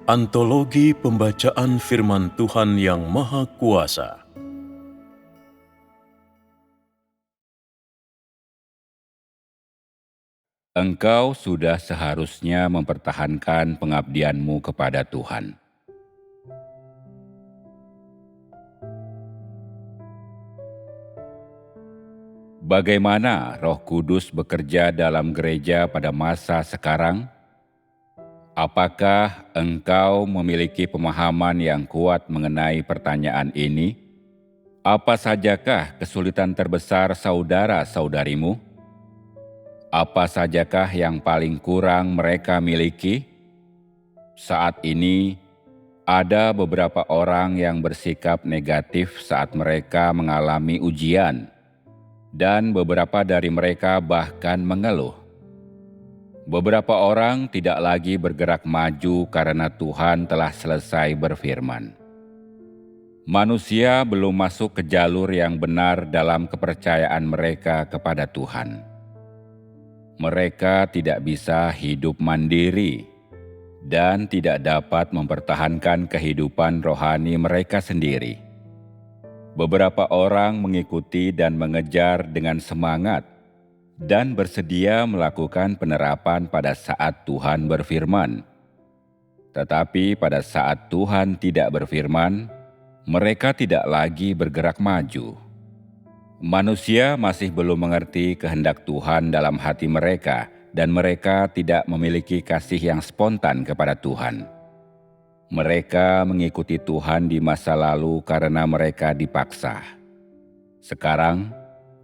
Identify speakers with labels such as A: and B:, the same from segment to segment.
A: Antologi Pembacaan Firman Tuhan yang Maha Kuasa.
B: Engkau sudah seharusnya mempertahankan pengabdianmu kepada Tuhan. Bagaimana Roh Kudus bekerja dalam gereja pada masa sekarang? Apakah engkau memiliki pemahaman yang kuat mengenai pertanyaan ini? Apa sajakah kesulitan terbesar saudara-saudarimu? Apa sajakah yang paling kurang mereka miliki? Saat ini, ada beberapa orang yang bersikap negatif saat mereka mengalami ujian, dan beberapa dari mereka bahkan mengeluh. Beberapa orang tidak lagi bergerak maju karena Tuhan telah selesai berfirman. Manusia belum masuk ke jalur yang benar dalam kepercayaan mereka kepada Tuhan. Mereka tidak bisa hidup mandiri dan tidak dapat mempertahankan kehidupan rohani mereka sendiri. Beberapa orang mengikuti dan mengejar dengan semangat dan bersedia melakukan penerapan pada saat Tuhan berfirman. Tetapi pada saat Tuhan tidak berfirman, mereka tidak lagi bergerak maju. Manusia masih belum mengerti kehendak Tuhan dalam hati mereka, dan mereka tidak memiliki kasih yang spontan kepada Tuhan. Mereka mengikuti Tuhan di masa lalu karena mereka dipaksa. Sekarang,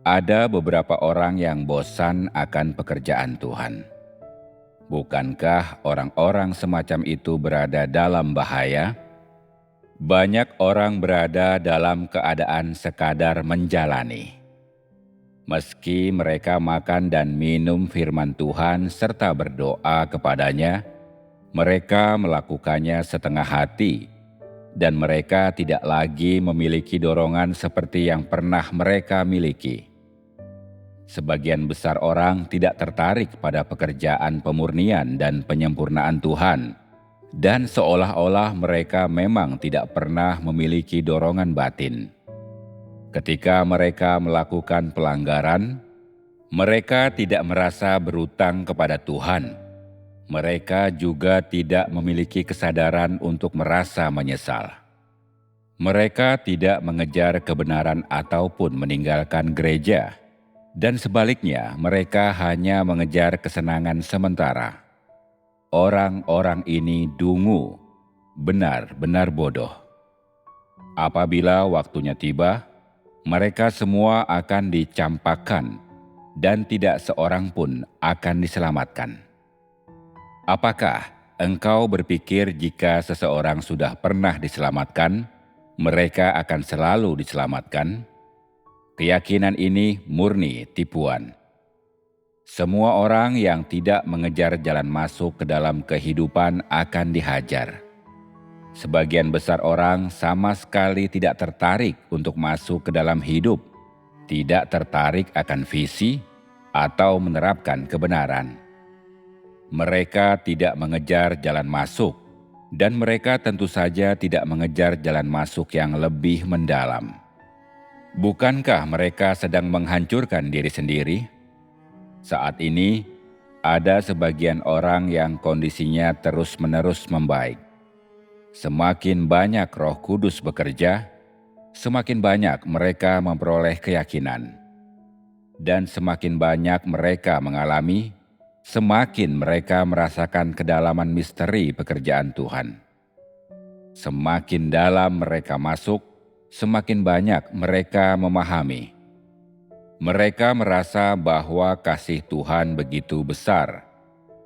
B: ada beberapa orang yang bosan akan pekerjaan Tuhan. Bukankah orang-orang semacam itu berada dalam bahaya? Banyak orang berada dalam keadaan sekadar menjalani. Meski mereka makan dan minum firman Tuhan serta berdoa kepadanya, mereka melakukannya setengah hati, dan mereka tidak lagi memiliki dorongan seperti yang pernah mereka miliki. Sebagian besar orang tidak tertarik pada pekerjaan pemurnian dan penyempurnaan Tuhan, dan seolah-olah mereka memang tidak pernah memiliki dorongan batin. Ketika mereka melakukan pelanggaran, mereka tidak merasa berutang kepada Tuhan. Mereka juga tidak memiliki kesadaran untuk merasa menyesal. Mereka tidak mengejar kebenaran ataupun meninggalkan gereja, dan sebaliknya mereka hanya mengejar kesenangan sementara. Orang-orang ini dungu, benar-benar bodoh. Apabila waktunya tiba, mereka semua akan dicampakkan, dan tidak seorang pun akan diselamatkan. Apakah engkau berpikir jika seseorang sudah pernah diselamatkan, mereka akan selalu diselamatkan? Keyakinan ini murni tipuan. Semua orang yang tidak mengejar jalan masuk ke dalam kehidupan akan dihajar. Sebagian besar orang sama sekali tidak tertarik untuk masuk ke dalam hidup, tidak tertarik akan visi atau menerapkan kebenaran. Mereka tidak mengejar jalan masuk, dan mereka tentu saja tidak mengejar jalan masuk yang lebih mendalam. Bukankah mereka sedang menghancurkan diri sendiri? Saat ini, ada sebagian orang yang kondisinya terus-menerus membaik. Semakin banyak Roh Kudus bekerja, semakin banyak mereka memperoleh keyakinan. Dan semakin banyak mereka mengalami, semakin mereka merasakan kedalaman misteri pekerjaan Tuhan. Semakin dalam mereka masuk, semakin banyak mereka memahami. Mereka merasa bahwa kasih Tuhan begitu besar,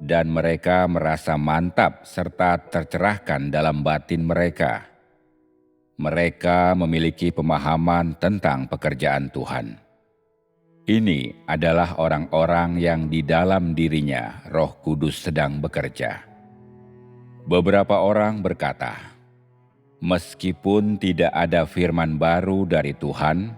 B: dan mereka merasa mantap serta tercerahkan dalam batin mereka. Mereka memiliki pemahaman tentang pekerjaan Tuhan. Ini adalah orang-orang yang di dalam dirinya Roh Kudus sedang bekerja. Beberapa orang berkata, "Meskipun tidak ada firman baru dari Tuhan,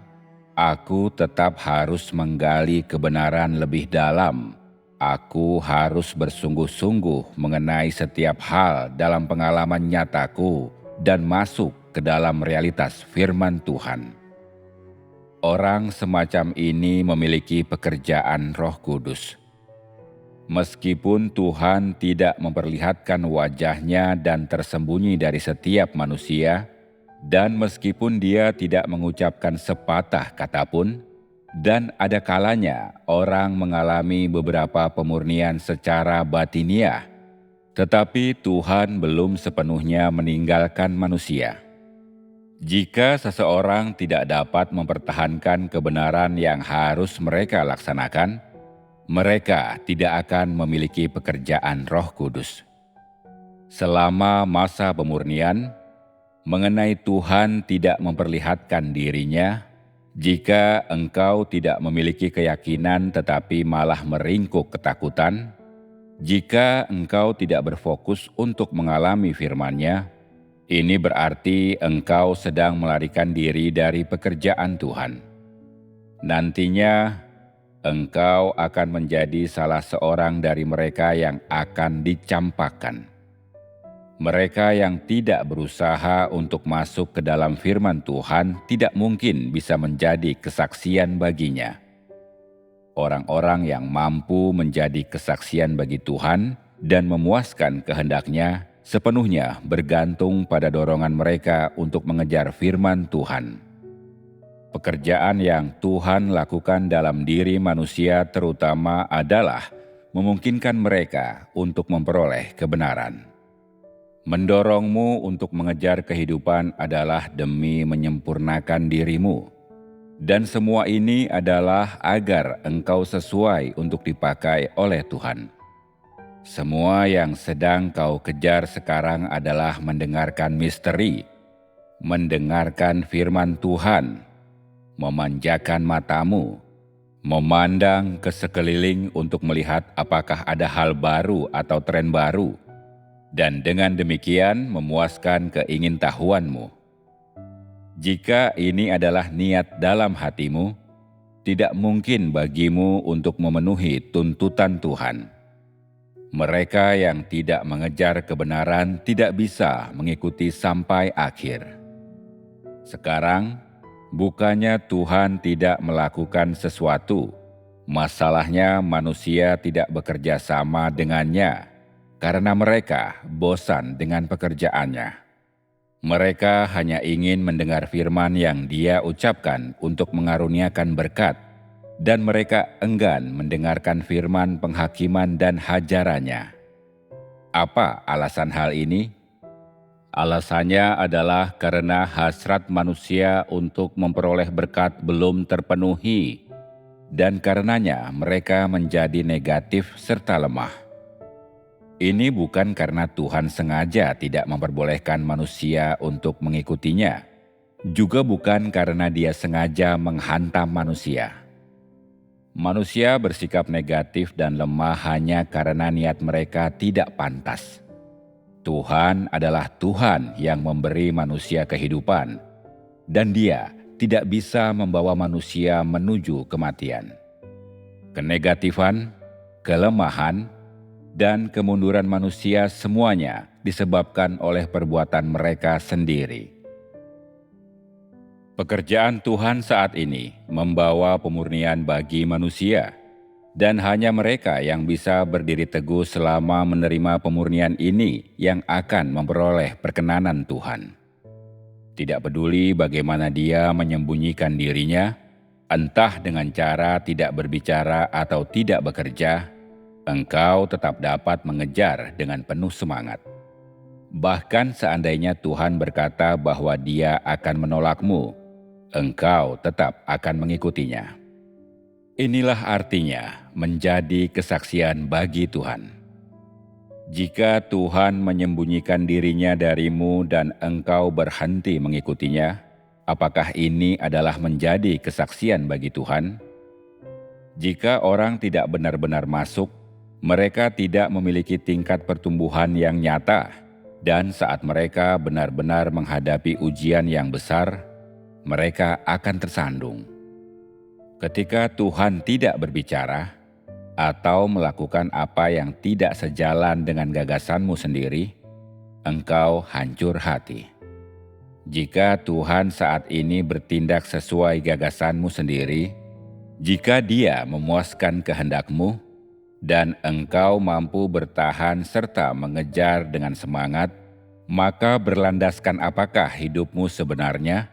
B: aku tetap harus menggali kebenaran lebih dalam Aku harus bersungguh-sungguh mengenai setiap hal dalam pengalaman nyataku dan masuk ke dalam realitas firman Tuhan. Orang semacam ini memiliki pekerjaan Roh Kudus. Meskipun Tuhan tidak memperlihatkan wajahnya dan tersembunyi dari setiap manusia, dan meskipun Dia tidak mengucapkan sepatah kata pun, dan ada kalanya orang mengalami beberapa pemurnian secara batiniah, tetapi Tuhan belum sepenuhnya meninggalkan manusia. Jika seseorang tidak dapat mempertahankan kebenaran yang harus mereka laksanakan, mereka tidak akan memiliki pekerjaan Roh Kudus. Selama masa pemurnian, mengenai Tuhan tidak memperlihatkan dirinya, jika engkau tidak memiliki keyakinan tetapi malah meringkuk ketakutan, jika engkau tidak berfokus untuk mengalami firman-Nya, ini berarti engkau sedang melarikan diri dari pekerjaan Tuhan. Nantinya, engkau akan menjadi salah seorang dari mereka yang akan dicampakkan. Mereka yang tidak berusaha untuk masuk ke dalam firman Tuhan tidak mungkin bisa menjadi kesaksian baginya. Orang-orang yang mampu menjadi kesaksian bagi Tuhan dan memuaskan kehendak-Nya sepenuhnya bergantung pada dorongan mereka untuk mengejar firman Tuhan. Pekerjaan yang Tuhan lakukan dalam diri manusia terutama adalah memungkinkan mereka untuk memperoleh kebenaran. Mendorongmu untuk mengejar kehidupan adalah demi menyempurnakan dirimu. Dan semua ini adalah agar engkau sesuai untuk dipakai oleh Tuhan. Semua yang sedang kau kejar sekarang adalah mendengarkan misteri, mendengarkan firman Tuhan, memanjakan matamu, memandang ke sekeliling untuk melihat apakah ada hal baru atau tren baru, dan dengan demikian memuaskan keingintahuanmu. Jika ini adalah niat dalam hatimu, tidak mungkin bagimu untuk memenuhi tuntutan Tuhan. Mereka yang tidak mengejar kebenaran tidak bisa mengikuti sampai akhir. Sekarang, bukannya Tuhan tidak melakukan sesuatu, masalahnya manusia tidak bekerja sama dengannya, karena mereka bosan dengan pekerjaannya. Mereka hanya ingin mendengar firman yang Dia ucapkan untuk mengaruniakan berkat, dan mereka enggan mendengarkan firman penghakiman dan hajarannya. Apa alasan hal ini? Alasannya adalah karena hasrat manusia untuk memperoleh berkat belum terpenuhi, dan karenanya mereka menjadi negatif serta lemah. Ini bukan karena Tuhan sengaja tidak memperbolehkan manusia untuk mengikutinya, juga bukan karena Dia sengaja menghantam manusia. Manusia bersikap negatif dan lemah hanya karena niat mereka tidak pantas. Tuhan adalah Tuhan yang memberi manusia kehidupan, dan Dia tidak bisa membawa manusia menuju kematian. Kenegatifan, kelemahan, dan kemunduran manusia semuanya disebabkan oleh perbuatan mereka sendiri. Pekerjaan Tuhan saat ini membawa pemurnian bagi manusia, dan hanya mereka yang bisa berdiri teguh selama menerima pemurnian ini yang akan memperoleh perkenanan Tuhan. Tidak peduli bagaimana dia menyembunyikan dirinya, entah dengan cara tidak berbicara atau tidak bekerja, engkau tetap dapat mengejar dengan penuh semangat. Bahkan seandainya Tuhan berkata bahwa Dia akan menolakmu, engkau tetap akan mengikutinya. Inilah artinya menjadi kesaksian bagi Tuhan. Jika Tuhan menyembunyikan dirinya darimu dan engkau berhenti mengikutinya, apakah ini adalah menjadi kesaksian bagi Tuhan? Jika orang tidak benar-benar masuk, mereka tidak memiliki tingkat pertumbuhan yang nyata, dan saat mereka benar-benar menghadapi ujian yang besar, mereka akan tersandung. Ketika Tuhan tidak berbicara, atau melakukan apa yang tidak sejalan dengan gagasanmu sendiri, engkau hancur hati. Jika Tuhan saat ini bertindak sesuai gagasanmu sendiri, jika Dia memuaskan kehendakmu, dan engkau mampu bertahan serta mengejar dengan semangat, maka berlandaskan apakah hidupmu sebenarnya?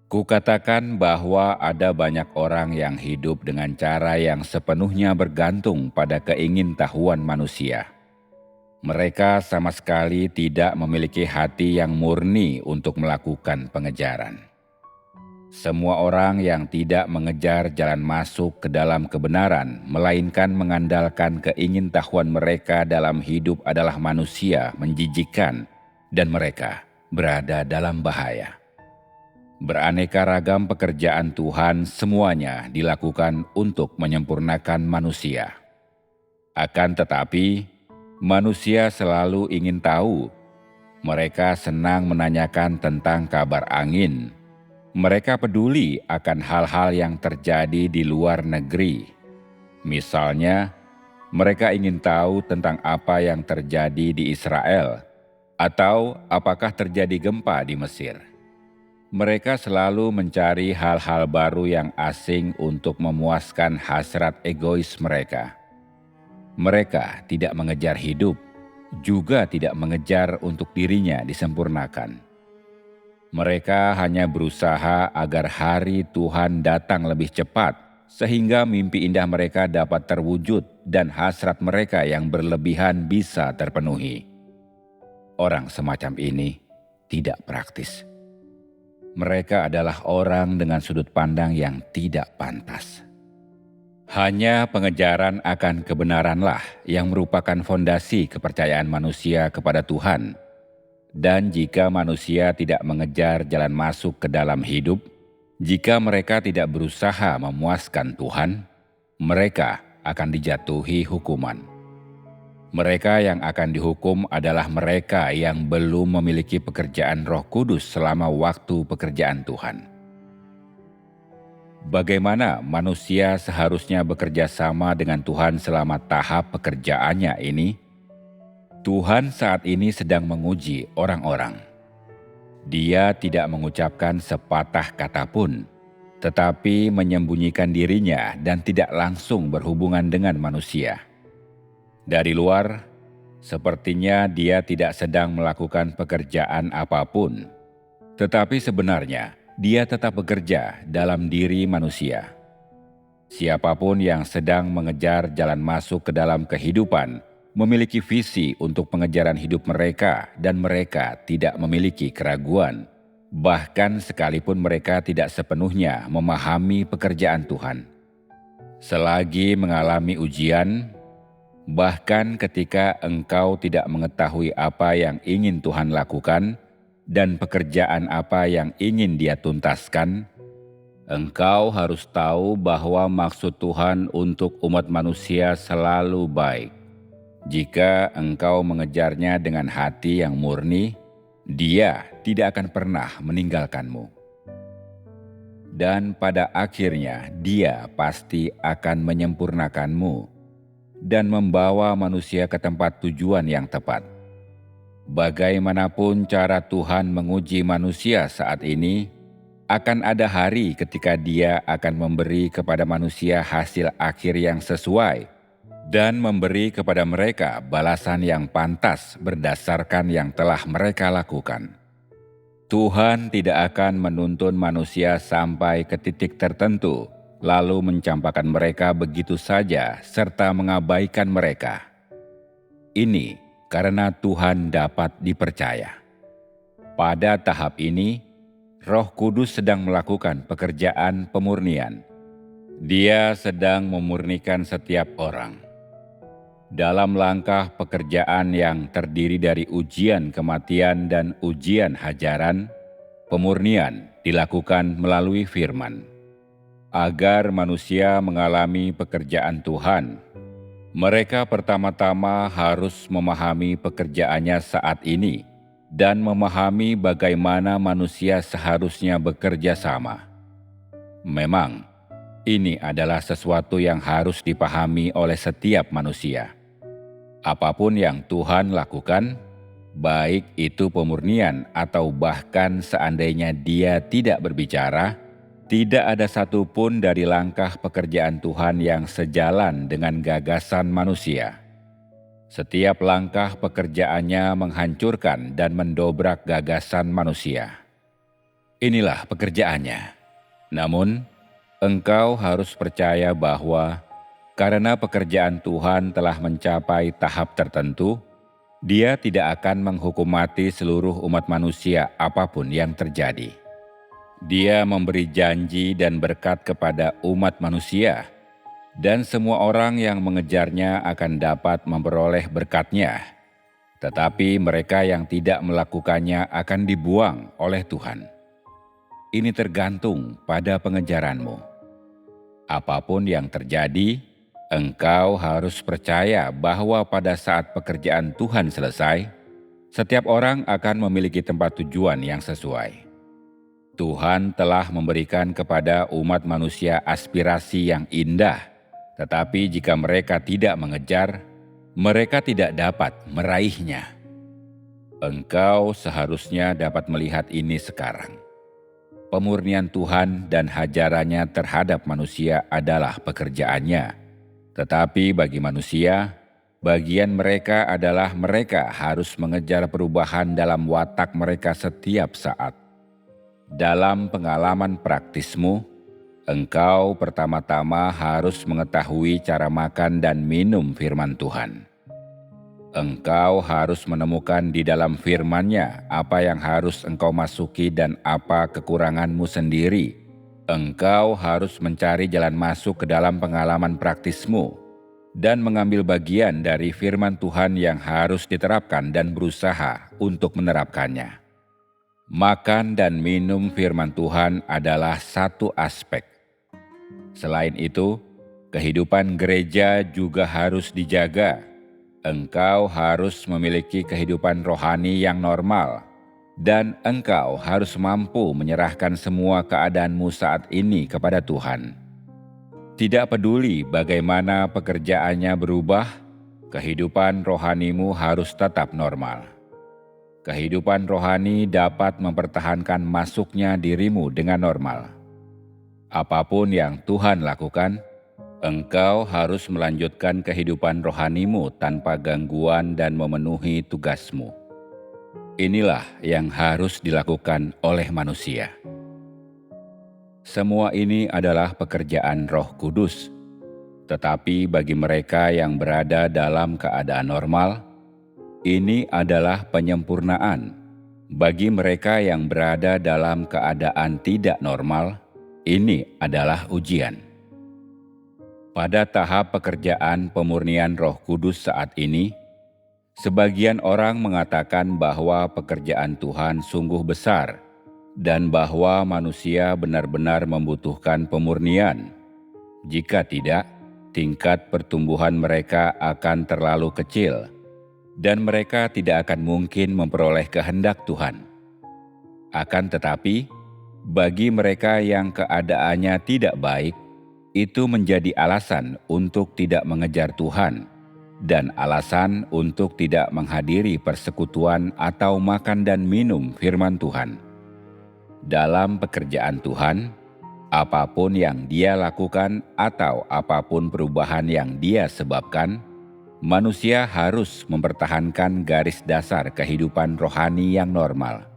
B: Kukatakan bahwa ada banyak orang yang hidup dengan cara yang sepenuhnya bergantung pada keingintahuan manusia. Mereka sama sekali tidak memiliki hati yang murni untuk melakukan pengejaran. Semua orang yang tidak mengejar jalan masuk ke dalam kebenaran, melainkan mengandalkan keingintahuan mereka dalam hidup adalah manusia menjijikkan, dan mereka berada dalam bahaya. Beraneka ragam pekerjaan Tuhan semuanya dilakukan untuk menyempurnakan manusia. Akan tetapi, manusia selalu ingin tahu. Mereka senang menanyakan tentang kabar angin. Mereka peduli akan hal-hal yang terjadi di luar negeri. Misalnya, mereka ingin tahu tentang apa yang terjadi di Israel, atau apakah terjadi gempa di Mesir. Mereka selalu mencari hal-hal baru yang asing untuk memuaskan hasrat egois mereka. Mereka tidak mengejar hidup, juga tidak mengejar untuk dirinya disempurnakan. Mereka hanya berusaha agar hari Tuhan datang lebih cepat, sehingga mimpi indah mereka dapat terwujud dan hasrat mereka yang berlebihan bisa terpenuhi. Orang semacam ini tidak praktis. Mereka adalah orang dengan sudut pandang yang tidak pantas. Hanya pengejaran akan kebenaranlah yang merupakan fondasi kepercayaan manusia kepada Tuhan. Dan jika manusia tidak mengejar jalan masuk ke dalam hidup, jika mereka tidak berusaha memuaskan Tuhan, mereka akan dijatuhi hukuman. Mereka yang akan dihukum adalah mereka yang belum memiliki pekerjaan Roh Kudus selama waktu pekerjaan Tuhan. Bagaimana manusia seharusnya bekerja sama dengan Tuhan selama tahap pekerjaannya ini? Tuhan saat ini sedang menguji orang-orang. Dia tidak mengucapkan sepatah kata pun, tetapi menyembunyikan dirinya dan tidak langsung berhubungan dengan manusia. Dari luar, sepertinya dia tidak sedang melakukan pekerjaan apapun, tetapi sebenarnya dia tetap bekerja dalam diri manusia. Siapapun yang sedang mengejar jalan masuk ke dalam kehidupan memiliki visi untuk pengejaran hidup mereka, dan mereka tidak memiliki keraguan, bahkan sekalipun mereka tidak sepenuhnya memahami pekerjaan Tuhan. Selagi mengalami ujian, bahkan ketika engkau tidak mengetahui apa yang ingin Tuhan lakukan dan pekerjaan apa yang ingin Dia tuntaskan, engkau harus tahu bahwa maksud Tuhan untuk umat manusia selalu baik. Jika engkau mengejarnya dengan hati yang murni, Dia tidak akan pernah meninggalkanmu. Dan pada akhirnya Dia pasti akan menyempurnakanmu dan membawa manusia ke tempat tujuan yang tepat. Bagaimanapun cara Tuhan menguji manusia saat ini, akan ada hari ketika Dia akan memberi kepada manusia hasil akhir yang sesuai dan memberi kepada mereka balasan yang pantas berdasarkan yang telah mereka lakukan. Tuhan tidak akan menuntun manusia sampai ke titik tertentu, lalu mencampakkan mereka begitu saja serta mengabaikan mereka. Ini karena Tuhan dapat dipercaya. Pada tahap ini, Roh Kudus sedang melakukan pekerjaan pemurnian. Dia sedang memurnikan setiap orang. Dalam langkah pekerjaan yang terdiri dari ujian kematian dan ujian hajaran, pemurnian dilakukan melalui firman. Agar manusia mengalami pekerjaan Tuhan, mereka pertama-tama harus memahami pekerjaannya saat ini dan memahami bagaimana manusia seharusnya bekerja sama. Memang, Ini adalah sesuatu yang harus dipahami oleh setiap manusia. Apapun yang Tuhan lakukan, baik itu pemurnian atau bahkan seandainya Dia tidak berbicara, tidak ada satupun dari langkah pekerjaan Tuhan yang sejalan dengan gagasan manusia. Setiap langkah pekerjaannya menghancurkan dan mendobrak gagasan manusia. Inilah pekerjaannya. Namun, engkau harus percaya bahwa karena pekerjaan Tuhan telah mencapai tahap tertentu, Dia tidak akan menghukum mati seluruh umat manusia apapun yang terjadi. Dia memberi janji dan berkat kepada umat manusia, dan semua orang yang mengejarnya akan dapat memperoleh berkat-Nya. Tetapi mereka yang tidak melakukannya akan dibuang oleh Tuhan. Ini tergantung pada pengejaranmu. Apapun yang terjadi, engkau harus percaya bahwa pada saat pekerjaan Tuhan selesai, setiap orang akan memiliki tempat tujuan yang sesuai. Tuhan telah memberikan kepada umat manusia aspirasi yang indah, tetapi jika mereka tidak mengejar, mereka tidak dapat meraihnya. Engkau seharusnya dapat melihat ini sekarang. Pemurnian Tuhan dan hajarannya terhadap manusia adalah pekerjaannya. Tetapi bagi manusia, bagian mereka adalah mereka harus mengejar perubahan dalam watak mereka setiap saat. Dalam pengalaman praktismu, engkau pertama-tama harus mengetahui cara makan dan minum firman Tuhan. Engkau harus menemukan di dalam firman-Nya apa yang harus engkau masuki dan apa kekuranganmu sendiri. Engkau harus mencari jalan masuk ke dalam pengalaman praktismu dan mengambil bagian dari firman Tuhan yang harus diterapkan dan berusaha untuk menerapkannya. Makan dan minum firman Tuhan adalah satu aspek. Selain itu, kehidupan gereja juga harus dijaga. Engkau harus memiliki kehidupan rohani yang normal, dan engkau harus mampu menyerahkan semua keadaanmu saat ini kepada Tuhan. Tidak peduli bagaimana pekerjaannya berubah, kehidupan rohanimu harus tetap normal. Kehidupan rohani dapat mempertahankan masuknya dirimu dengan normal. Apapun yang Tuhan lakukan, engkau harus melanjutkan kehidupan rohanimu tanpa gangguan dan memenuhi tugasmu. Inilah yang harus dilakukan oleh manusia. Semua ini adalah pekerjaan Roh Kudus. Tetapi bagi mereka yang berada dalam keadaan normal, ini adalah penyempurnaan. Bagi mereka yang berada dalam keadaan tidak normal, ini adalah ujian. Pada tahap pekerjaan pemurnian Roh Kudus saat ini, sebagian orang mengatakan bahwa pekerjaan Tuhan sungguh besar dan bahwa manusia benar-benar membutuhkan pemurnian. Jika tidak, tingkat pertumbuhan mereka akan terlalu kecil dan mereka tidak akan mungkin memperoleh kehendak Tuhan. Akan tetapi, bagi mereka yang keadaannya tidak baik, itu menjadi alasan untuk tidak mengejar Tuhan dan alasan untuk tidak menghadiri persekutuan atau makan dan minum firman Tuhan. Dalam pekerjaan Tuhan, apapun yang Dia lakukan atau apapun perubahan yang Dia sebabkan, manusia harus mempertahankan garis dasar kehidupan rohani yang normal.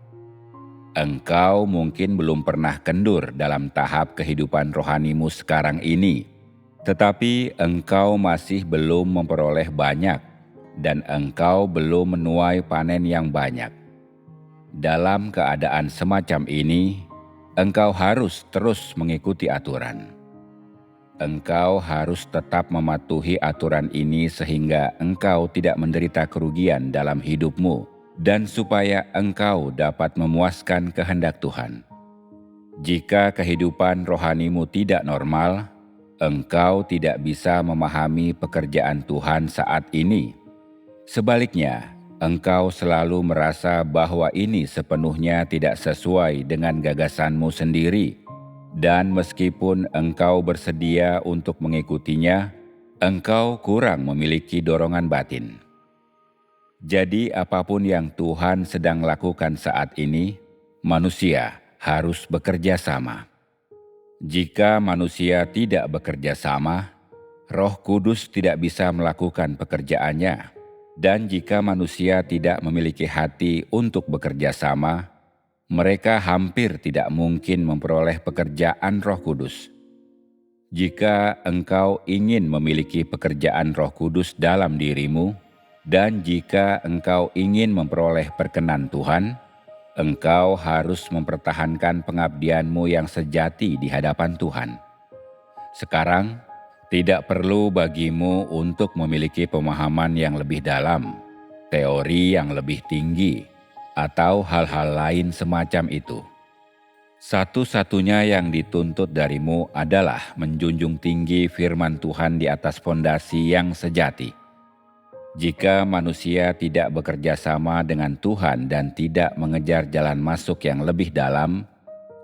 B: Engkau mungkin belum pernah kendur dalam tahap kehidupan rohanimu sekarang ini, tetapi engkau masih belum memperoleh banyak dan engkau belum menuai panen yang banyak. Dalam keadaan semacam ini, engkau harus terus mengikuti aturan. Engkau harus tetap mematuhi aturan ini sehingga engkau tidak menderita kerugian dalam hidupmu dan supaya engkau dapat memuaskan kehendak Tuhan. Jika kehidupan rohanimu tidak normal, engkau tidak bisa memahami pekerjaan Tuhan saat ini. Sebaliknya, engkau selalu merasa bahwa ini sepenuhnya tidak sesuai dengan gagasanmu sendiri. Dan meskipun engkau bersedia untuk mengikutinya, engkau kurang memiliki dorongan batin. Jadi apapun yang Tuhan sedang lakukan saat ini, manusia harus bekerja sama. Jika manusia tidak bekerja sama, Roh Kudus tidak bisa melakukan pekerjaannya. Dan jika manusia tidak memiliki hati untuk bekerja sama, mereka hampir tidak mungkin memperoleh pekerjaan Roh Kudus. Jika engkau ingin memiliki pekerjaan Roh Kudus dalam dirimu, dan jika engkau ingin memperoleh perkenan Tuhan, engkau harus mempertahankan pengabdianmu yang sejati di hadapan Tuhan. Sekarang, tidak perlu bagimu untuk memiliki pemahaman yang lebih dalam, teori yang lebih tinggi, atau hal-hal lain semacam itu. Satu-satunya yang dituntut darimu adalah menjunjung tinggi firman Tuhan di atas fondasi yang sejati. Jika manusia tidak bekerja sama dengan Tuhan dan tidak mengejar jalan masuk yang lebih dalam,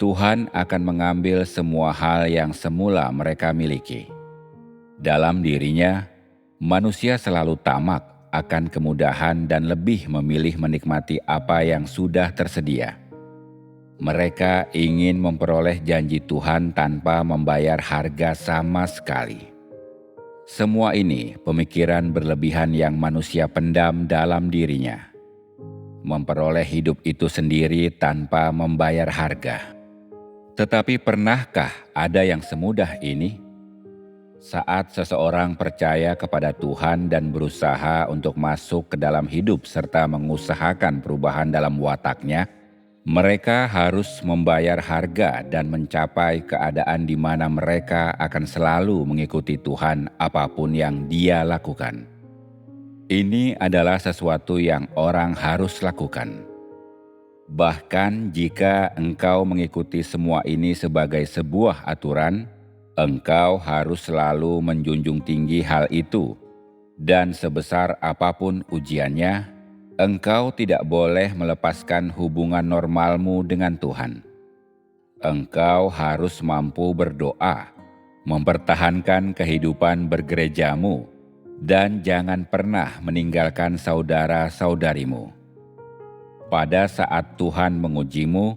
B: Tuhan akan mengambil semua hal yang semula mereka miliki. Dalam dirinya, manusia selalu tamak akan kemudahan dan lebih memilih menikmati apa yang sudah tersedia. Mereka ingin memperoleh janji Tuhan tanpa membayar harga sama sekali. Semua ini pemikiran berlebihan yang manusia pendam dalam dirinya. Memperoleh hidup itu sendiri tanpa membayar harga. Tetapi pernahkah ada yang semudah ini? Saat seseorang percaya kepada Tuhan dan berusaha untuk masuk ke dalam hidup serta mengusahakan perubahan dalam wataknya, mereka harus membayar harga dan mencapai keadaan di mana mereka akan selalu mengikuti Tuhan apapun yang Dia lakukan. Ini adalah sesuatu yang orang harus lakukan. Bahkan jika engkau mengikuti semua ini sebagai sebuah aturan, engkau harus selalu menjunjung tinggi hal itu, dan sebesar apapun ujiannya, engkau tidak boleh melepaskan hubungan normalmu dengan Tuhan. Engkau harus mampu berdoa, mempertahankan kehidupan bergerejamu, dan jangan pernah meninggalkan saudara-saudarimu. Pada saat Tuhan mengujimu,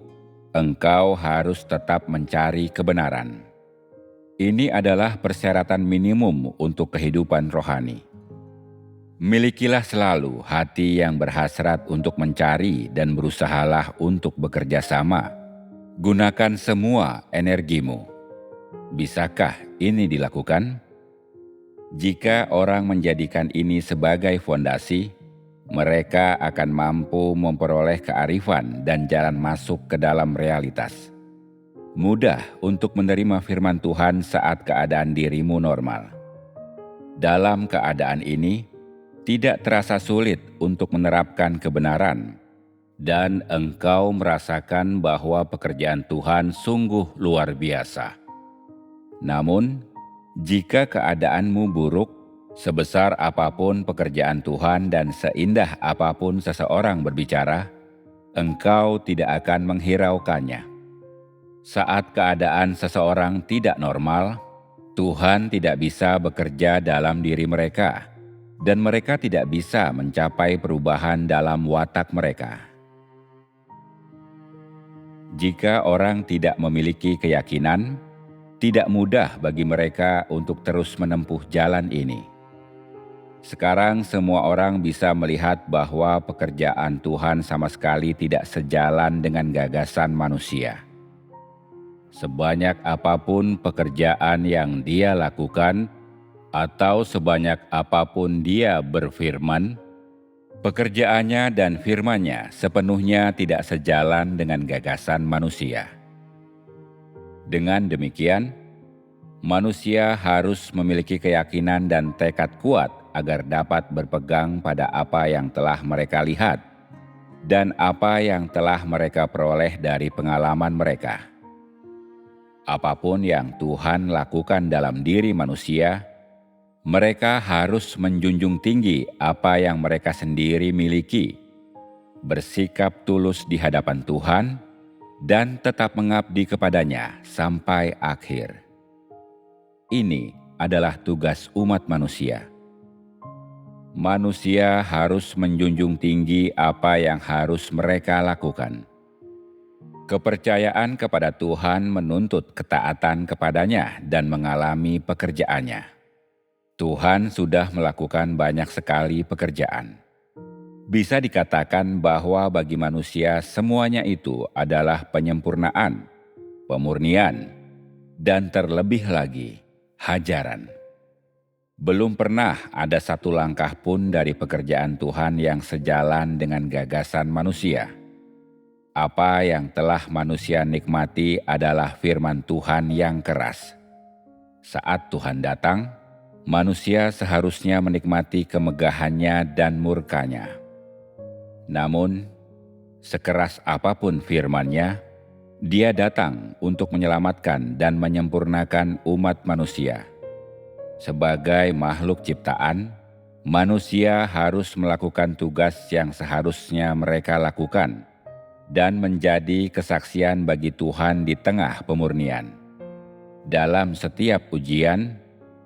B: engkau harus tetap mencari kebenaran. Ini adalah persyaratan minimum untuk kehidupan rohani. Milikilah selalu hati yang berhasrat untuk mencari dan berusahalah untuk bekerja sama. Gunakan semua energimu. Bisakah ini dilakukan? Jika orang menjadikan ini sebagai fondasi, mereka akan mampu memperoleh kearifan dan jalan masuk ke dalam realitas. Mudah untuk menerima firman Tuhan saat keadaan dirimu normal. Dalam keadaan ini, tidak terasa sulit untuk menerapkan kebenaran, dan engkau merasakan bahwa pekerjaan Tuhan sungguh luar biasa. Namun, jika keadaanmu buruk, sebesar apapun pekerjaan Tuhan dan seindah apapun seseorang berbicara, engkau tidak akan menghiraukannya. Saat keadaan seseorang tidak normal, Tuhan tidak bisa bekerja dalam diri mereka, dan mereka tidak bisa mencapai perubahan dalam watak mereka. Jika orang tidak memiliki keyakinan, tidak mudah bagi mereka untuk terus menempuh jalan ini. Sekarang semua orang bisa melihat bahwa pekerjaan Tuhan sama sekali tidak sejalan dengan gagasan manusia. Sebanyak apapun pekerjaan yang Dia lakukan, atau sebanyak apapun Dia berfirman, pekerjaannya dan firman-Nya sepenuhnya tidak sejalan dengan gagasan manusia. Dengan demikian, manusia harus memiliki keyakinan dan tekad kuat agar dapat berpegang pada apa yang telah mereka lihat dan apa yang telah mereka peroleh dari pengalaman mereka. Apapun yang Tuhan lakukan dalam diri manusia, mereka harus menjunjung tinggi apa yang mereka sendiri miliki, bersikap tulus di hadapan Tuhan, dan tetap mengabdi kepadanya sampai akhir. Ini adalah tugas umat manusia. Manusia harus menjunjung tinggi apa yang harus mereka lakukan. Kepercayaan kepada Tuhan menuntut ketaatan kepadanya dan mengalami pekerjaannya. Tuhan sudah melakukan banyak sekali pekerjaan. Bisa dikatakan bahwa bagi manusia semuanya itu adalah penyempurnaan, pemurnian, dan terlebih lagi hajaran. Belum pernah ada satu langkah pun dari pekerjaan Tuhan yang sejalan dengan gagasan manusia. Apa yang telah manusia nikmati adalah firman Tuhan yang keras. Saat Tuhan datang, manusia seharusnya menikmati kemegahannya dan murkanya. Namun, sekeras apapun firman-Nya, Dia datang untuk menyelamatkan dan menyempurnakan umat manusia. Sebagai makhluk ciptaan, manusia harus melakukan tugas yang seharusnya mereka lakukan dan menjadi kesaksian bagi Tuhan di tengah pemurnian. Dalam setiap ujian,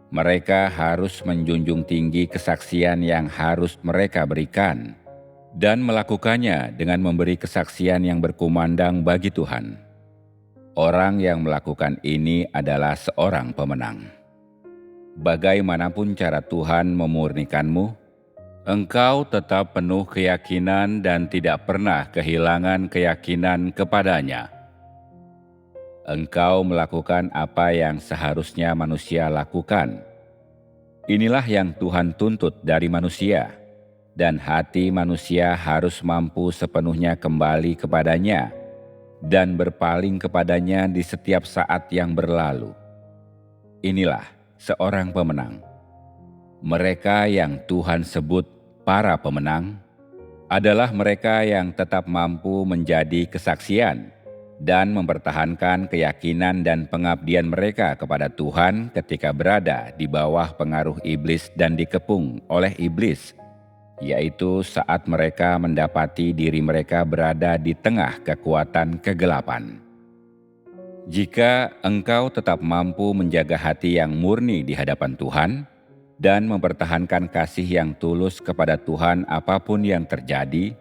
B: mereka harus menjunjung tinggi kesaksian yang harus mereka berikan dan melakukannya dengan memberi kesaksian yang berkumandang bagi Tuhan. Orang yang melakukan ini adalah seorang pemenang. Bagaimanapun cara Tuhan memurnikanmu, engkau tetap penuh keyakinan dan tidak pernah kehilangan keyakinan kepadanya. Engkau melakukan apa yang seharusnya manusia lakukan. Inilah yang Tuhan tuntut dari manusia, dan hati manusia harus mampu sepenuhnya kembali kepadanya dan berpaling kepadanya di setiap saat yang berlalu. Inilah seorang pemenang. Mereka yang Tuhan sebut para pemenang adalah mereka yang tetap mampu menjadi kesaksian dan mempertahankan keyakinan dan pengabdian mereka kepada Tuhan ketika berada di bawah pengaruh iblis dan dikepung oleh iblis, yaitu saat mereka mendapati diri mereka berada di tengah kekuatan kegelapan. Jika engkau tetap mampu menjaga hati yang murni di hadapan Tuhan dan mempertahankan kasih yang tulus kepada Tuhan apapun yang terjadi,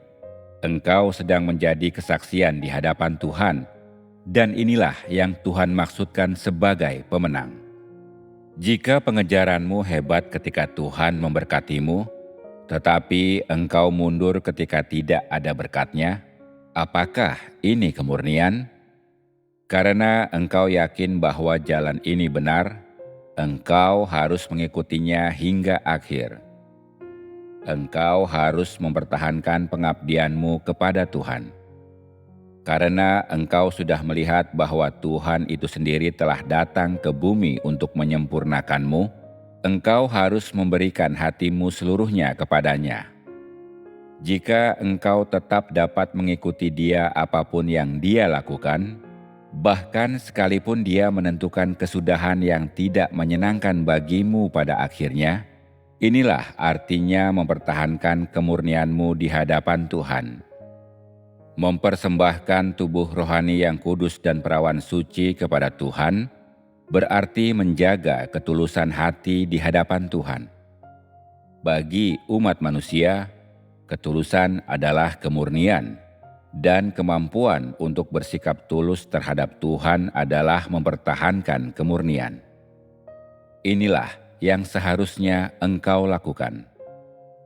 B: engkau sedang menjadi kesaksian di hadapan Tuhan, dan inilah yang Tuhan maksudkan sebagai pemenang. Jika pengejaranmu hebat ketika Tuhan memberkatimu, tetapi engkau mundur ketika tidak ada berkat-Nya, apakah ini kemurnian? Karena engkau yakin bahwa jalan ini benar, engkau harus mengikutinya hingga akhir. Engkau harus mempertahankan pengabdianmu kepada Tuhan. Karena engkau sudah melihat bahwa Tuhan itu sendiri telah datang ke bumi untuk menyempurnakanmu, engkau harus memberikan hatimu seluruhnya kepadanya. Jika engkau tetap dapat mengikuti Dia apapun yang Dia lakukan, bahkan sekalipun Dia menentukan kesudahan yang tidak menyenangkan bagimu pada akhirnya, inilah artinya mempertahankan kemurnianmu di hadapan Tuhan. Mempersembahkan tubuh rohani yang kudus dan perawan suci kepada Tuhan berarti menjaga ketulusan hati di hadapan Tuhan. Bagi umat manusia, ketulusan adalah kemurnian, dan kemampuan untuk bersikap tulus terhadap Tuhan adalah mempertahankan kemurnian. Inilah yang seharusnya engkau lakukan.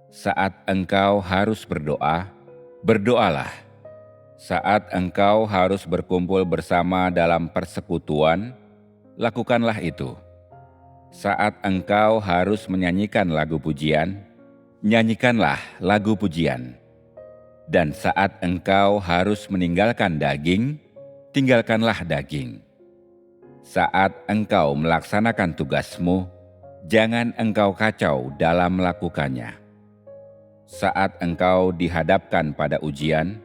B: Saat engkau harus berdoa, berdoalah. Saat engkau harus berkumpul bersama dalam persekutuan, lakukanlah itu. Saat engkau harus menyanyikan lagu pujian, nyanyikanlah lagu pujian. Dan saat engkau harus meninggalkan daging, tinggalkanlah daging. Saat engkau melaksanakan tugasmu, jangan engkau kacau dalam melakukannya. Saat engkau dihadapkan pada ujian,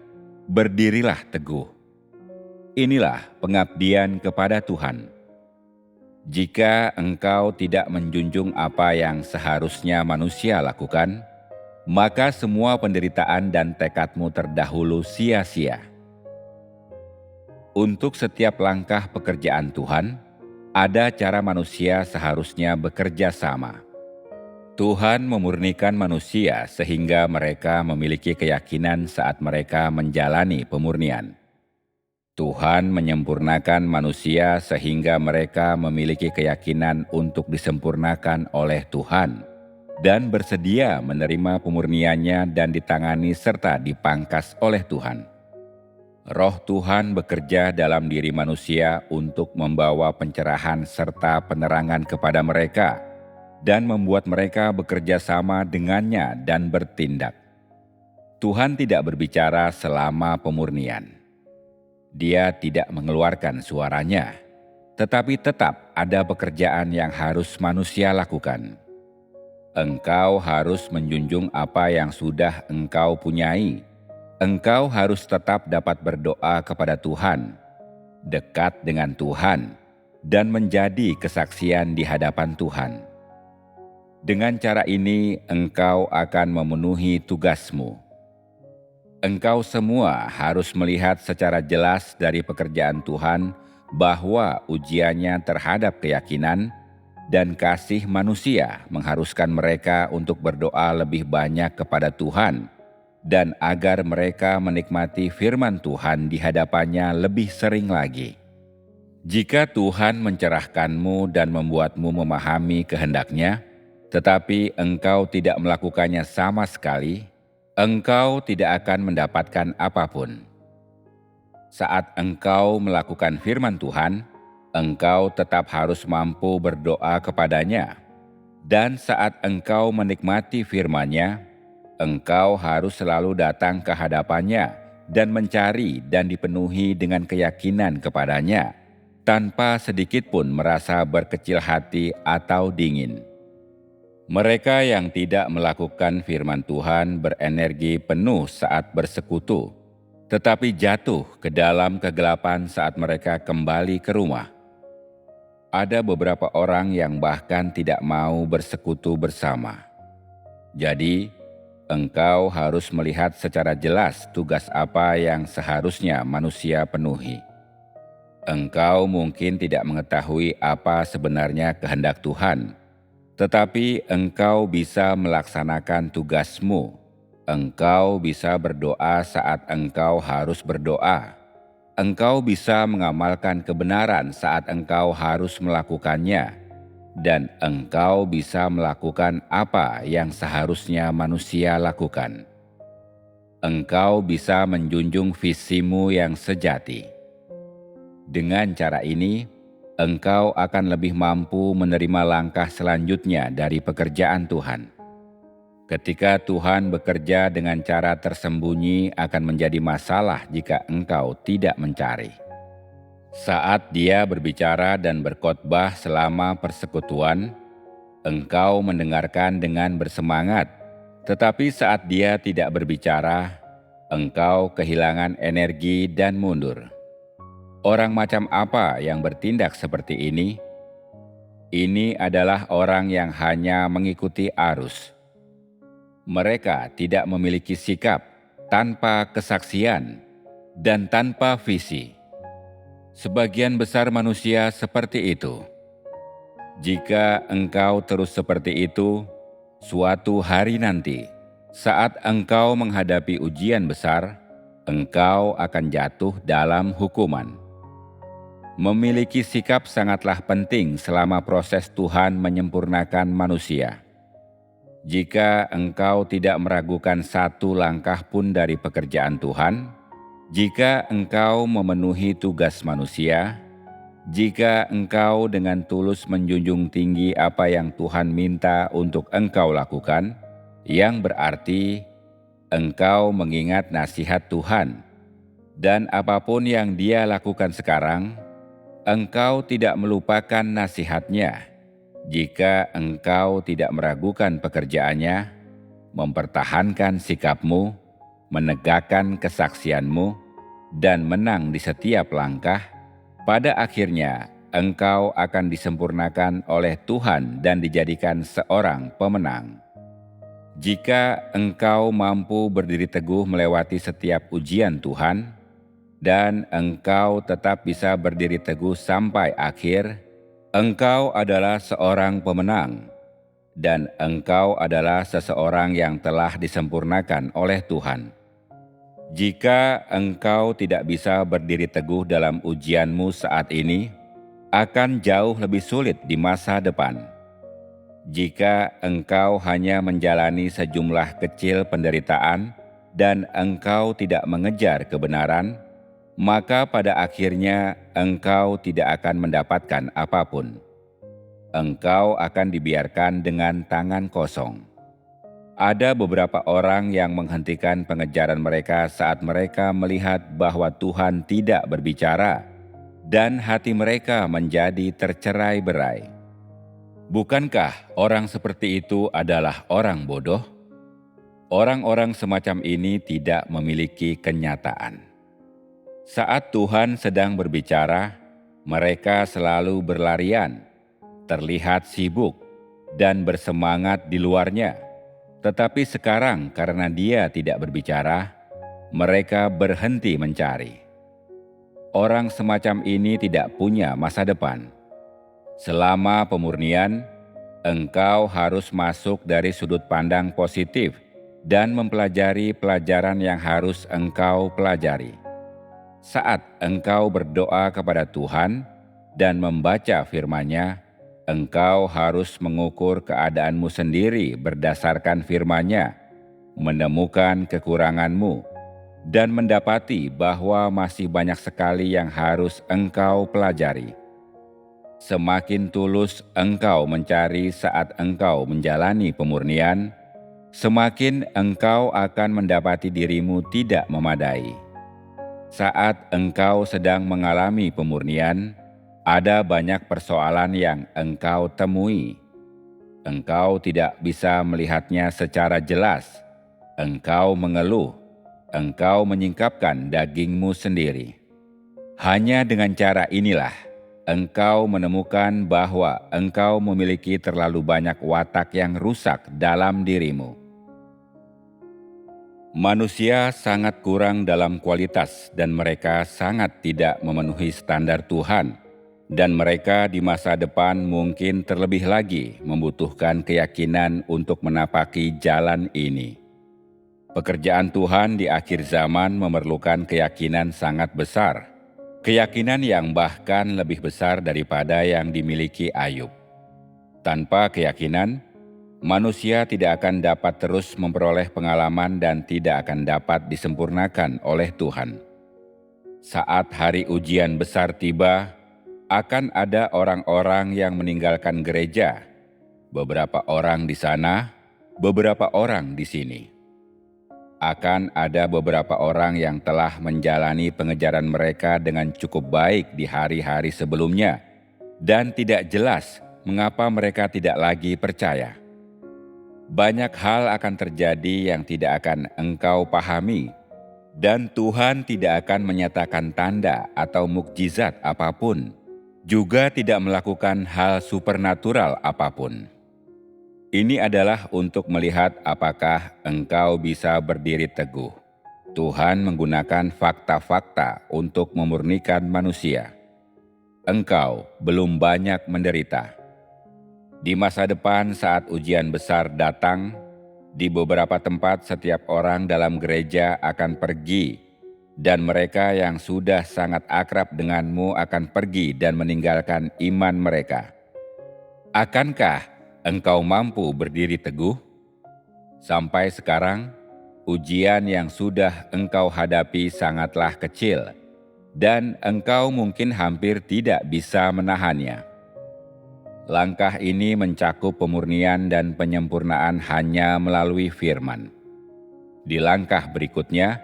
B: berdirilah teguh. Inilah pengabdian kepada Tuhan. Jika engkau tidak menjunjung apa yang seharusnya manusia lakukan, maka semua penderitaan dan tekadmu terdahulu sia-sia. Untuk setiap langkah pekerjaan Tuhan, ada cara manusia seharusnya bekerja sama. Tuhan memurnikan manusia sehingga mereka memiliki keyakinan saat mereka menjalani pemurnian. Tuhan menyempurnakan manusia sehingga mereka memiliki keyakinan untuk disempurnakan oleh Tuhan dan bersedia menerima pemurniannya dan ditangani serta dipangkas oleh Tuhan. Roh Tuhan bekerja dalam diri manusia untuk membawa pencerahan serta penerangan kepada mereka dan membuat mereka bekerja sama dengannya dan bertindak. Tuhan tidak berbicara selama pemurnian. Dia tidak mengeluarkan suaranya, tetapi tetap ada pekerjaan yang harus manusia lakukan. Engkau harus menjunjung apa yang sudah engkau punyai. Engkau harus tetap dapat berdoa kepada Tuhan, dekat dengan Tuhan, dan menjadi kesaksian di hadapan Tuhan. Dengan cara ini, engkau akan memenuhi tugasmu. Engkau semua harus melihat secara jelas dari pekerjaan Tuhan bahwa ujiannya terhadap keyakinan dan kasih manusia mengharuskan mereka untuk berdoa lebih banyak kepada Tuhan dan agar mereka menikmati firman Tuhan di hadapannya lebih sering lagi. Jika Tuhan mencerahkanmu dan membuatmu memahami kehendak-Nya, tetapi engkau tidak melakukannya sama sekali, engkau tidak akan mendapatkan apapun. Saat engkau melakukan firman Tuhan, engkau tetap harus mampu berdoa kepadanya. Dan saat engkau menikmati firman-Nya, engkau harus selalu datang ke hadapannya dan mencari dan dipenuhi dengan keyakinan kepadanya, tanpa sedikit pun merasa berkecil hati atau dingin. Mereka yang tidak melakukan firman Tuhan berenergi penuh saat bersekutu, tetapi jatuh ke dalam kegelapan saat mereka kembali ke rumah. Ada beberapa orang yang bahkan tidak mau bersekutu bersama. Jadi, engkau harus melihat secara jelas tugas apa yang seharusnya manusia penuhi. Engkau mungkin tidak mengetahui apa sebenarnya kehendak Tuhan, tetapi engkau bisa melaksanakan tugasmu. Engkau bisa berdoa saat engkau harus berdoa. Engkau bisa mengamalkan kebenaran saat engkau harus melakukannya. Dan engkau bisa melakukan apa yang seharusnya manusia lakukan. Engkau bisa menjunjung visimu yang sejati. Dengan cara ini, engkau akan lebih mampu menerima langkah selanjutnya dari pekerjaan Tuhan. Ketika Tuhan bekerja dengan cara tersembunyi akan menjadi masalah jika engkau tidak mencari. Saat Dia berbicara dan berkhotbah selama persekutuan, engkau mendengarkan dengan bersemangat, tetapi saat Dia tidak berbicara, engkau kehilangan energi dan mundur. Orang macam apa yang bertindak seperti ini? Ini adalah orang yang hanya mengikuti arus. Mereka tidak memiliki sikap, tanpa kesaksian, dan tanpa visi. Sebagian besar manusia seperti itu. Jika engkau terus seperti itu, suatu hari nanti, saat engkau menghadapi ujian besar, engkau akan jatuh dalam hukuman. Memiliki sikap sangatlah penting selama proses Tuhan menyempurnakan manusia. Jika engkau tidak meragukan satu langkah pun dari pekerjaan Tuhan, jika engkau memenuhi tugas manusia, jika engkau dengan tulus menjunjung tinggi apa yang Tuhan minta untuk engkau lakukan, yang berarti engkau mengingat nasihat Tuhan, dan apapun yang Dia lakukan sekarang, engkau tidak melupakan nasihat-Nya. Jika engkau tidak meragukan pekerjaannya, mempertahankan sikapmu, menegakkan kesaksianmu, dan menang di setiap langkah, pada akhirnya engkau akan disempurnakan oleh Tuhan dan dijadikan seorang pemenang. Jika engkau mampu berdiri teguh melewati setiap ujian Tuhan, dan engkau tetap bisa berdiri teguh sampai akhir, engkau adalah seorang pemenang, dan engkau adalah seseorang yang telah disempurnakan oleh Tuhan. Jika engkau tidak bisa berdiri teguh dalam ujianmu saat ini, akan jauh lebih sulit di masa depan. Jika engkau hanya menjalani sejumlah kecil penderitaan dan engkau tidak mengejar kebenaran, maka pada akhirnya engkau tidak akan mendapatkan apapun. Engkau akan dibiarkan dengan tangan kosong. Ada beberapa orang yang menghentikan pengejaran mereka saat mereka melihat bahwa Tuhan tidak berbicara dan hati mereka menjadi tercerai-berai. Bukankah orang seperti itu adalah orang bodoh? Orang-orang semacam ini tidak memiliki kenyataan. Saat Tuhan sedang berbicara, mereka selalu berlarian, terlihat sibuk, dan bersemangat di luarnya. Tetapi sekarang karena Dia tidak berbicara, mereka berhenti mencari. Orang semacam ini tidak punya masa depan. Selama pemurnian, engkau harus masuk dari sudut pandang positif dan mempelajari pelajaran yang harus engkau pelajari. Saat engkau berdoa kepada Tuhan dan membaca firman-Nya, engkau harus mengukur keadaanmu sendiri berdasarkan firman-Nya, menemukan kekuranganmu, dan mendapati bahwa masih banyak sekali yang harus engkau pelajari. Semakin tulus engkau mencari saat engkau menjalani pemurnian, semakin engkau akan mendapati dirimu tidak memadai. Saat engkau sedang mengalami pemurnian, ada banyak persoalan yang engkau temui. Engkau tidak bisa melihatnya secara jelas. Engkau mengeluh. Engkau menyingkapkan dagingmu sendiri. Hanya dengan cara inilah engkau menemukan bahwa engkau memiliki terlalu banyak watak yang rusak dalam dirimu. Manusia sangat kurang dalam kualitas dan mereka sangat tidak memenuhi standar Tuhan. Dan mereka di masa depan mungkin terlebih lagi membutuhkan keyakinan untuk menapaki jalan ini. Pekerjaan Tuhan di akhir zaman memerlukan keyakinan sangat besar. Keyakinan yang bahkan lebih besar daripada yang dimiliki Ayub. Tanpa keyakinan, manusia tidak akan dapat terus memperoleh pengalaman dan tidak akan dapat disempurnakan oleh Tuhan. Saat hari ujian besar tiba, akan ada orang-orang yang meninggalkan gereja. Beberapa orang di sana, beberapa orang di sini. Akan ada beberapa orang yang telah menjalani pengejaran mereka dengan cukup baik di hari-hari sebelumnya, dan tidak jelas mengapa mereka tidak lagi percaya. Banyak hal akan terjadi yang tidak akan engkau pahami, dan Tuhan tidak akan menyatakan tanda atau mukjizat apapun, juga tidak melakukan hal supernatural apapun. Ini adalah untuk melihat apakah engkau bisa berdiri teguh. Tuhan menggunakan fakta-fakta untuk memurnikan manusia. Engkau belum banyak menderita. Di masa depan saat ujian besar datang, di beberapa tempat setiap orang dalam gereja akan pergi, dan mereka yang sudah sangat akrab denganmu akan pergi dan meninggalkan iman mereka. Akankah engkau mampu berdiri teguh? Sampai sekarang, ujian yang sudah engkau hadapi sangatlah kecil, dan engkau mungkin hampir tidak bisa menahannya. Langkah ini mencakup pemurnian dan penyempurnaan hanya melalui firman. Di langkah berikutnya,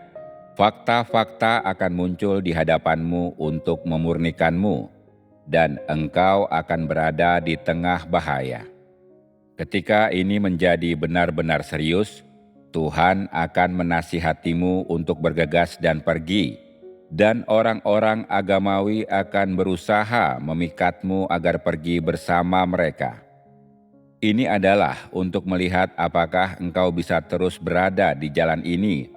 B: fakta-fakta akan muncul di hadapanmu untuk memurnikanmu, dan engkau akan berada di tengah bahaya. Ketika ini menjadi benar-benar serius, Tuhan akan menasihatimu untuk bergegas dan pergi, dan orang-orang agamawi akan berusaha memikatmu agar pergi bersama mereka. Ini adalah untuk melihat apakah engkau bisa terus berada di jalan ini,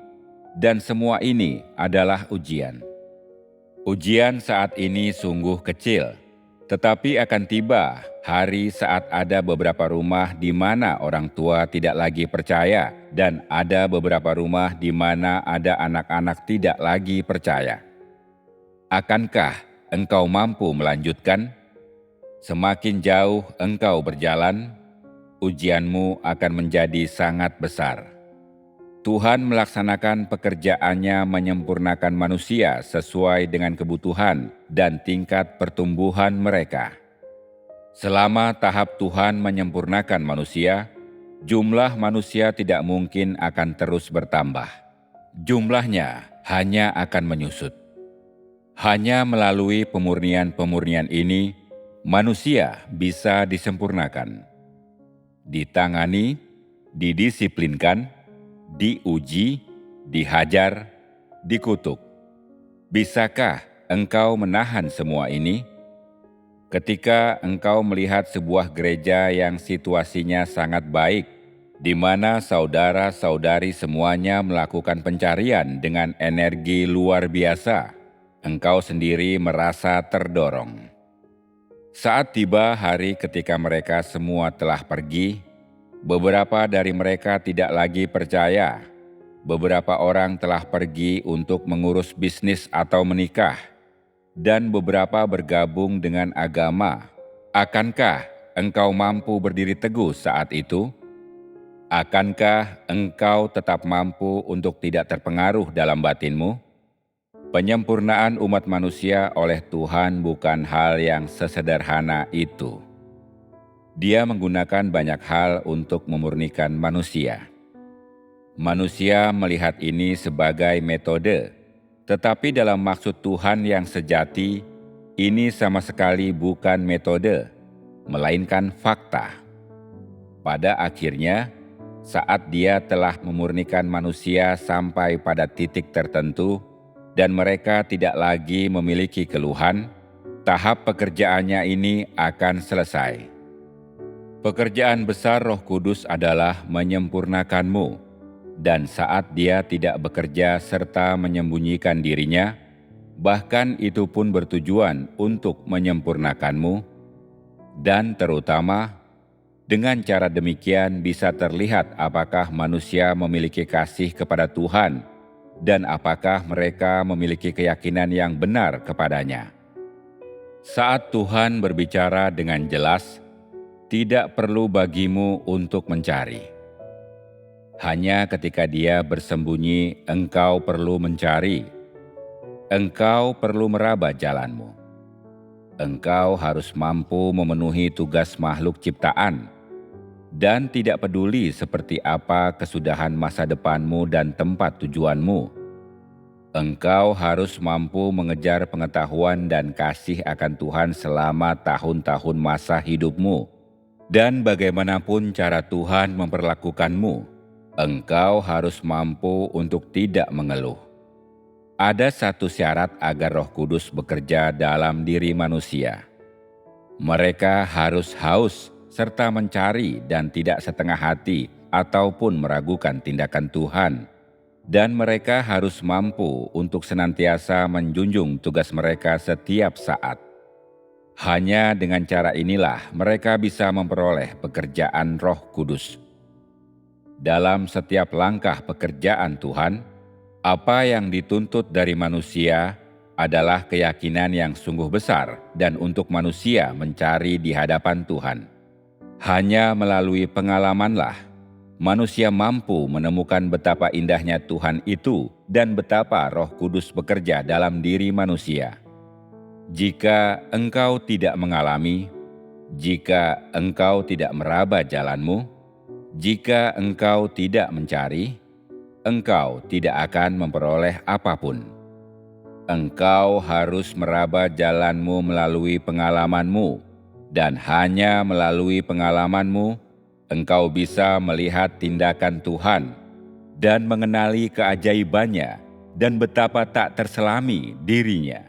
B: dan semua ini adalah ujian. Ujian saat ini sungguh kecil, tetapi akan tiba hari saat ada beberapa rumah di mana orang tua tidak lagi percaya dan ada beberapa rumah di mana ada anak-anak tidak lagi percaya. Akankah engkau mampu melanjutkan? Semakin jauh engkau berjalan, ujianmu akan menjadi sangat besar. Tuhan melaksanakan pekerjaannya menyempurnakan manusia sesuai dengan kebutuhan dan tingkat pertumbuhan mereka. Selama tahap Tuhan menyempurnakan manusia, jumlah manusia tidak mungkin akan terus bertambah. Jumlahnya hanya akan menyusut. Hanya melalui pemurnian-pemurnian ini, manusia bisa disempurnakan, ditangani, didisiplinkan, diuji, dihajar, dikutuk. Bisakah engkau menahan semua ini? Ketika engkau melihat sebuah gereja yang situasinya sangat baik, di mana saudara-saudari semuanya melakukan pencarian dengan energi luar biasa, engkau sendiri merasa terdorong. Saat tiba hari ketika mereka semua telah pergi, beberapa dari mereka tidak lagi percaya. Beberapa orang telah pergi untuk mengurus bisnis atau menikah, dan beberapa bergabung dengan agama. Akankah engkau mampu berdiri teguh saat itu? Akankah engkau tetap mampu untuk tidak terpengaruh dalam batinmu? Penyempurnaan umat manusia oleh Tuhan bukan hal yang sesederhana itu. Dia menggunakan banyak hal untuk memurnikan manusia. Manusia melihat ini sebagai metode, tetapi dalam maksud Tuhan yang sejati, ini sama sekali bukan metode, melainkan fakta. Pada akhirnya, saat Dia telah memurnikan manusia sampai pada titik tertentu, dan mereka tidak lagi memiliki keluhan, tahap pekerjaannya ini akan selesai. Pekerjaan besar Roh Kudus adalah menyempurnakanmu, dan saat Dia tidak bekerja serta menyembunyikan dirinya, bahkan itu pun bertujuan untuk menyempurnakanmu, dan terutama, dengan cara demikian bisa terlihat apakah manusia memiliki kasih kepada Tuhan, dan apakah mereka memiliki keyakinan yang benar kepadanya. Saat Tuhan berbicara dengan jelas, tidak perlu bagimu untuk mencari. Hanya ketika Dia bersembunyi, engkau perlu mencari. Engkau perlu meraba jalanmu. Engkau harus mampu memenuhi tugas makhluk ciptaan, dan tidak peduli seperti apa kesudahan masa depanmu dan tempat tujuanmu. Engkau harus mampu mengejar pengetahuan dan kasih akan Tuhan selama tahun-tahun masa hidupmu. Dan bagaimanapun cara Tuhan memperlakukanmu, engkau harus mampu untuk tidak mengeluh. Ada satu syarat agar Roh Kudus bekerja dalam diri manusia. Mereka harus haus serta mencari dan tidak setengah hati ataupun meragukan tindakan Tuhan. Dan mereka harus mampu untuk senantiasa menjunjung tugas mereka setiap saat. Hanya dengan cara inilah mereka bisa memperoleh pekerjaan Roh Kudus. Dalam setiap langkah pekerjaan Tuhan, apa yang dituntut dari manusia adalah keyakinan yang sungguh besar dan untuk manusia mencari di hadapan Tuhan. Hanya melalui pengalamanlah manusia mampu menemukan betapa indahnya Tuhan itu dan betapa Roh Kudus bekerja dalam diri manusia. Jika engkau tidak mengalami, jika engkau tidak meraba jalanmu, jika engkau tidak mencari, engkau tidak akan memperoleh apapun. Engkau harus meraba jalanmu melalui pengalamanmu, dan hanya melalui pengalamanmu, engkau bisa melihat tindakan Tuhan dan mengenali keajaibannya dan betapa tak terselami dirinya.